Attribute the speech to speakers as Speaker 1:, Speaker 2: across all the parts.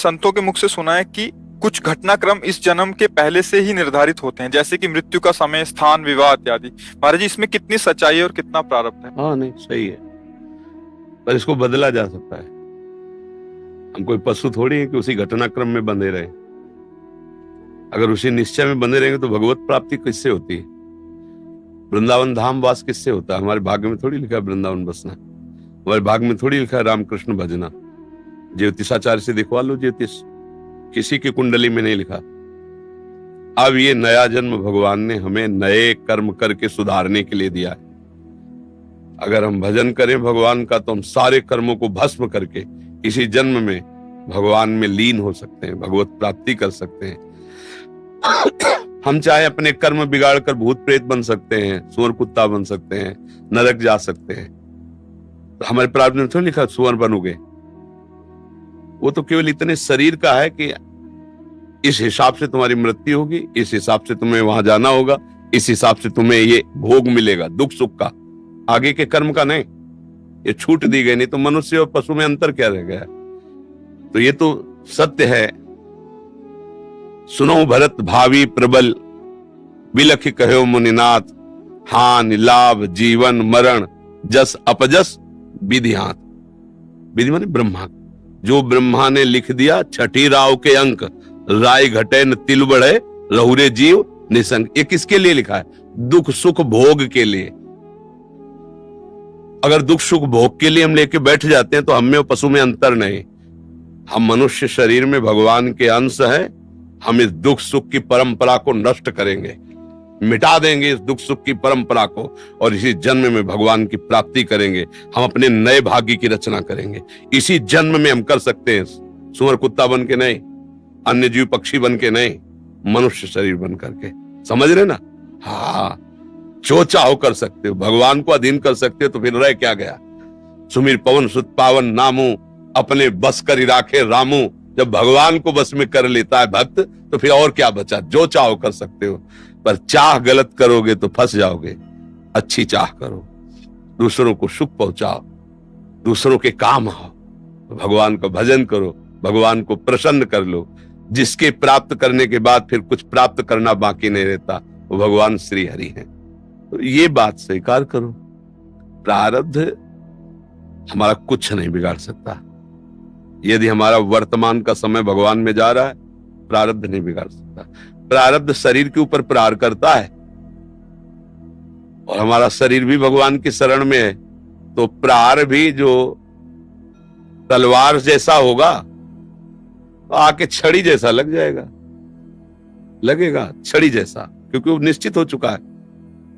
Speaker 1: संतों के मुख से सुना है कि कुछ घटनाक्रम इस जन्म के पहले से ही निर्धारित होते हैं, जैसे कि मृत्यु का समय, स्थान, विवाह इत्यादि। महाराज जी, इसमें कितनी सच्चाई है और कितना प्रारब्ध है?
Speaker 2: हाँ, नहीं सही है, पर इसको बदला जा सकता है। हम कोई पशु थोड़ी है कि उसी घटनाक्रम में बंधे रहे। अगर उसी निश्चय में बंधे रहेंगे तो भगवत प्राप्ति किससे होती है? वृंदावन धाम वास किससे होता है? हमारे भाग्य में थोड़ी लिखा है वृंदावन बसना, हमारे भाग्य में थोड़ी लिखा है रामकृष्ण भजना। ज्योतिषाचार्य से दिखवा लो ज्योतिष, किसी की कुंडली में नहीं लिखा। अब ये नया जन्म भगवान ने हमें नए कर्म करके सुधारने के लिए दिया है। अगर हम भजन करें भगवान का तो हम सारे कर्मों को भस्म करके इसी जन्म में भगवान में लीन हो सकते हैं, भगवत प्राप्ति कर सकते हैं। हम चाहे अपने कर्म बिगाड़ कर भूत प्रेत बन सकते हैं, सुअर कुत्ता बन सकते हैं, नरक जा सकते हैं। तो हमारे प्रारब्ध में थोड़ी लिखा सुअर बनोगे। वो तो केवल इतने शरीर का है कि इस हिसाब से तुम्हारी मृत्यु होगी, इस हिसाब से तुम्हें वहां जाना होगा, इस हिसाब से तुम्हें ये भोग मिलेगा दुख सुख का, आगे के कर्म का नहीं। ये छूट दी गई, नहीं तो मनुष्य और पशु में अंतर क्या रह गया? तो ये तो सत्य है। सुनो भरत भावी प्रबल, बिलख कहो मुनिनाथ, हानि लाभ जीवन मरण, जस अपजस विधि हाथ। विधि माने ब्रह्मा, जो ब्रह्मा ने लिख दिया छठी राव के अंक, राय घटे न तिल बढ़े, रहुरे जीव निसंग। ये किसके लिए लिखा है? दुख सुख भोग के लिए। अगर दुख सुख भोग के लिए हम लेके बैठ जाते हैं तो हम में और पशु में अंतर नहीं। हम मनुष्य शरीर में भगवान के अंश हैं। हम इस दुख सुख की परंपरा को नष्ट करेंगे, मिटा देंगे इस दुख सुख की परंपरा को, और इसी जन्म में भगवान की प्राप्ति करेंगे। हम अपने नए भाग्य की रचना करेंगे। इसी जन्म में हम कर सकते हैं, सुअर कुत्ता बन के नहीं, अन्य जीव पक्षी बन के नहीं, मनुष्य शरीर बन करके। समझ रहे ना? हाँ, जो चाहो कर सकते हो, भगवान को अधीन कर सकते हो, तो फिर रह क्या गया? सुमिर पवन सुत पावन नामू, अपने बस कर राखे रामू। जब भगवान को बस में कर लेता है भक्त, तो फिर और क्या बचा? जो चाहो कर सकते हो, पर चाह गलत करोगे तो फंस जाओगे। अच्छी चाह करो, दूसरों को सुख पहुंचाओ, दूसरों के काम आओ, भगवान का भजन करो, भगवान को प्रसन्न कर लो। जिसके प्राप्त करने के बाद फिर कुछ प्राप्त करना बाकी नहीं रहता, वो भगवान श्री हरि हैं। तो ये बात स्वीकार करो। प्रारब्ध हमारा कुछ नहीं बिगाड़ सकता। यदि हमारा वर्तमान का समय भगवान में जा रहा है, प्रारब्ध नहीं बिगाड़ सकता। प्रारब्ध शरीर के ऊपर प्रहार करता है, और हमारा शरीर भी भगवान की शरण में है, तो प्रहार भी जो तलवार जैसा होगा तो आके छड़ी जैसा लग जाएगा, लगेगा छड़ी जैसा, क्योंकि वो निश्चित हो चुका है।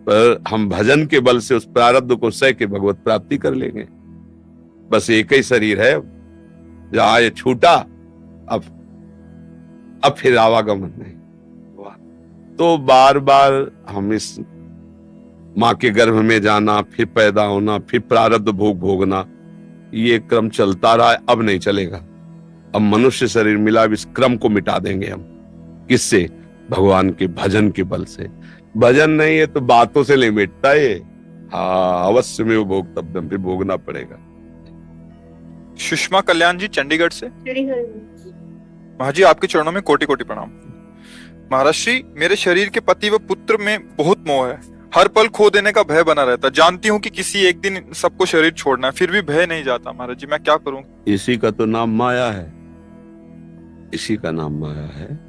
Speaker 2: पर हम भजन के बल से उस प्रारब्ध को सह के भगवत प्राप्ति कर लेंगे। बस एक ही शरीर है, जहां ये छूटा, अब फिर आवागमन नहीं। तो बार बार हम इस मां के गर्भ में जाना, फिर पैदा होना, फिर प्रारब्ध भोग भोगना, ये क्रम चलता रहा है। अब नहीं चलेगा। अब मनुष्य शरीर मिला, अब इस क्रम को मिटा देंगे हम। किससे? भगवान के भजन के बल से। भजन नहीं है तो बातों से नहीं मिटता ये। हाँ, अवश्य में वो भोगतव्यम, फिर भोगना पड़ेगा।
Speaker 1: सुषमा कल्याण जी चंडीगढ़ से। महाराज जी, आपके चरणों में कोटि कोटि प्रणाम। महाराज जी, मेरे शरीर के पति व पुत्र में बहुत मोह है। हर पल खो देने का भय बना रहता। जानती हूँ कि किसी एक दिन सबको शरीर छोड़ना है, फिर भी भय नहीं जाता। महाराज जी, मैं क्या करूं?
Speaker 2: इसी का तो नाम माया है। इसी का नाम माया है।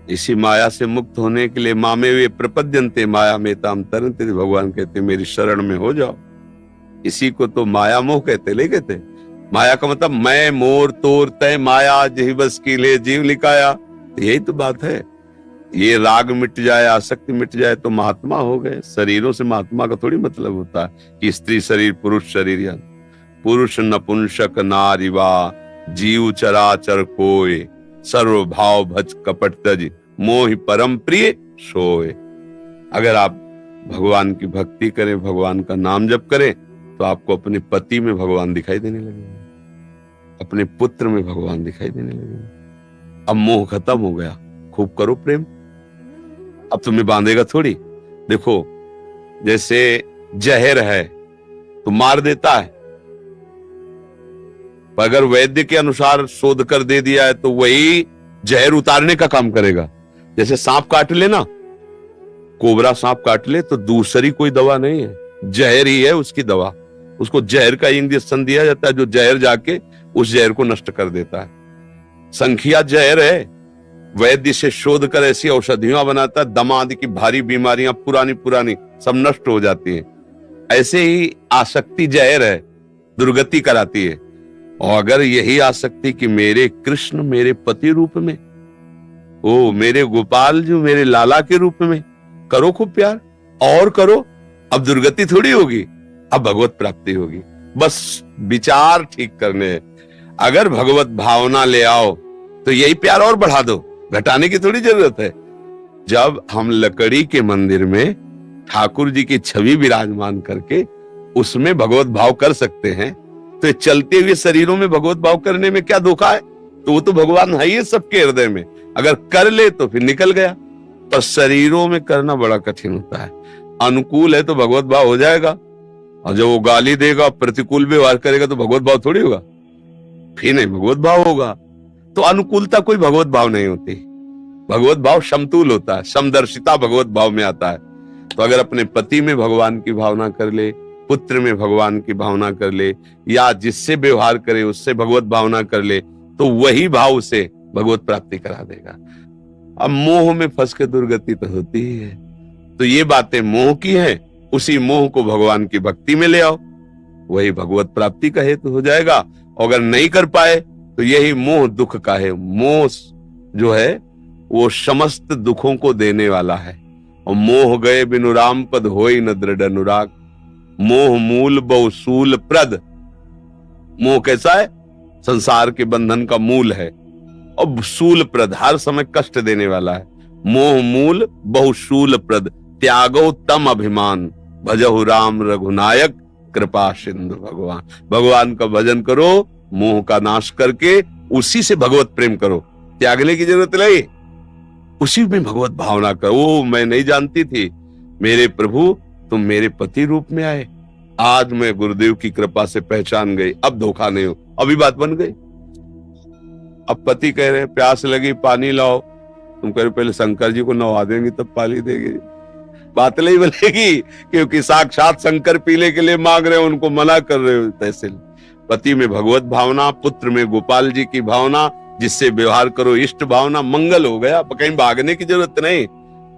Speaker 2: इसी माया से मुक्त होने के लिए मामे वे प्रपद्यन्ते माया में ताम तरन्ते, भगवान कहते मेरी शरण में हो जाओ। इसी को तो माया मोह कहते। ले कहते माया का मतलब मैं मोर तोर तय माया, जही बस की ले जीव लिकाया। यही तो बात है। ये राग मिट जाए, आसक्ति मिट जाए तो महात्मा हो गए। शरीरों से महात्मा का थोड़ी मतलब होता है कि स्त्री शरीर पुरुष शरीर, या पुरुष नपुंसक नारीवा, जीव चराचर कोय, सर्व भाव भज कपट तज, मोहि परम प्रिय सोए। अगर आप भगवान की भक्ति करें, भगवान का नाम जप करें, तो आपको अपने पति में भगवान दिखाई देने लगेगा, अपने पुत्र में भगवान दिखाई देने लगेगा। अब मोह खत्म हो गया, खूब करो प्रेम। अब तुम्हें बांधेगा थोड़ी। देखो, जैसे जहर है तो मार देता है, पर अगर वैद्य के अनुसार शोध कर दे दिया है तो वही जहर उतारने का काम करेगा। जैसे सांप काट ले ना, कोबरा सांप काट ले तो दूसरी कोई दवा नहीं है, जहर ही है उसकी दवा। उसको जहर का इंजेक्शन दिया जाता है जो जहर जाके उस जहर को नष्ट कर देता है। संखिया जहर है, वैद्य से शोध कर ऐसी औषधियां बनाता है, दमा आदि की भारी बीमारियां पुरानी पुरानी सब नष्ट हो जाती हैं। ऐसे ही आसक्ति जहर है, दुर्गति कराती है। और अगर यही आसक्ति कि मेरे कृष्ण मेरे पति रूप में, ओ मेरे गोपाल जो मेरे लाला के रूप में, करो खूब प्यार और करो, अब दुर्गति थोड़ी होगी, अब भगवत प्राप्ति होगी। बस विचार ठीक करने हैं। अगर भगवत भावना ले आओ तो यही प्यार और बढ़ा दो, घटाने की थोड़ी जरूरत है। जब हम लकड़ी के मंदिर में ठाकुर जी की छवि विराजमान करके उसमें भगवत भाव कर सकते हैं, तो चलते हुए शरीरों में भगवत भाव करने में क्या धोखा है? तो वो तो भगवान है ही सबके हृदय में, अगर कर ले तो फिर निकल गया। पर शरीरों में करना बड़ा कठिन होता है। अनुकूल है तो भगवत भाव हो जाएगा, और जब वो गाली देगा प्रतिकूल व्यवहार करेगा तो भगवत भाव थोड़ी होगा, फिर नहीं भगवत भाव होगा। तो अनुकूलता कोई भगवत भाव नहीं होती, भगवत भाव समतुल होता है, समदर्शिता भगवत भाव में आता है। तो अगर अपने पति में भगवान की भावना कर ले, पुत्र में भगवान की भावना कर ले, या जिससे व्यवहार करे उससे भगवत भावना कर ले, तो वही भाव उसे भगवत प्राप्ति करा देगा। अब मोह में फंस के दुर्गति तो होती ही है। तो ये बातें मोह की हैं, उसी मोह को भगवान की भक्ति में ले आओ, वही भगवत प्राप्ति का हेतु हो जाएगा। और अगर नहीं कर पाए तो यही मोह दुख का है। मोह जो है वो समस्त दुखों को देने वाला है। और मोह गए बिनु राम पद होई न दृढ़ अनुराग, मोह मूल बहुसूल प्रद। मोह कैसा है? संसार के बंधन का मूल है, और सूल प्रद हर समय कष्ट देने वाला है। मोह मूल बहुशूल प्रद, त्यागो तम अभिमान, भजहु राम रघुनायक कृपा सिंधु भगवान। भगवान का भजन करो, मोह का नाश करके उसी से भगवत प्रेम करो, त्यागने की जरूरत नहीं, उसी में भगवत भावना करो। ओ मैं नहीं जानती थी मेरे प्रभु तुम मेरे पति रूप में आए, आज मैं गुरुदेव की कृपा से पहचान गई, अब धोखा नहीं हो। अभी बात बन गई। अब पति कह रहे प्यास लगी पानी लाओ, तुम कह रहे पहले शंकर जी को नवा देंगे तब पानी देंगे। बात नहीं बनेगी, क्योंकि साक्षात शंकर पीने के लिए मांग रहे हो, उनको मना कर रहे हो। तैसे पति में भगवत भावना, पुत्र में गोपाल जी की भावना, जिससे व्यवहार करो इष्ट भावना, मंगल हो गया। कहीं भागने की जरूरत नहीं।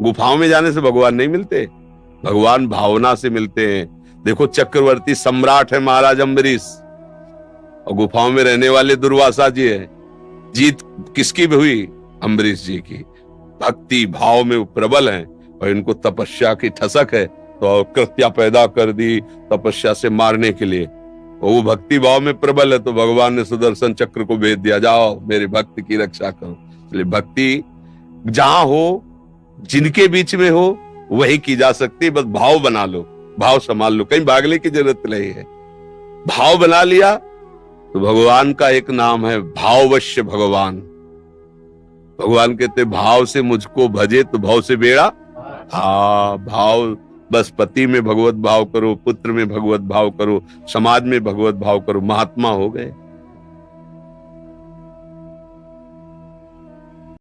Speaker 2: गुफाओं में जाने से भगवान नहीं मिलते, भगवान भावना से मिलते हैं। देखो चक्रवर्ती सम्राट है महाराज अम्बरीश, और गुफाओं में रहने वाले दुर्वासा जी है। जीत किसकी भी हुई? अम्बरीश जी की। भक्ति भाव में प्रबल हैं, और इनको तपस्या की ठसक है, तो कृत्या पैदा कर दी तपस्या से मारने के लिए। और वो भक्ति भाव में प्रबल है, तो भगवान ने सुदर्शन चक्र को भेज दिया, जाओ मेरे भक्त की रक्षा करो। इसलिए भक्ति जहां हो, जिनके बीच में हो, वही की जा सकती है। बस भाव बना लो, भाव संभाल लो, कहीं भागने की जरूरत नहीं है। भाव बना लिया तो भगवान का एक नाम है भाववश्य भगवान। भगवान कहते भाव से मुझको भजे तो भाव से बेड़ा। हाँ भाव, बस पति में भगवत भाव करो, पुत्र में भगवत भाव करो, समाज में भगवत भाव करो, महात्मा हो गए।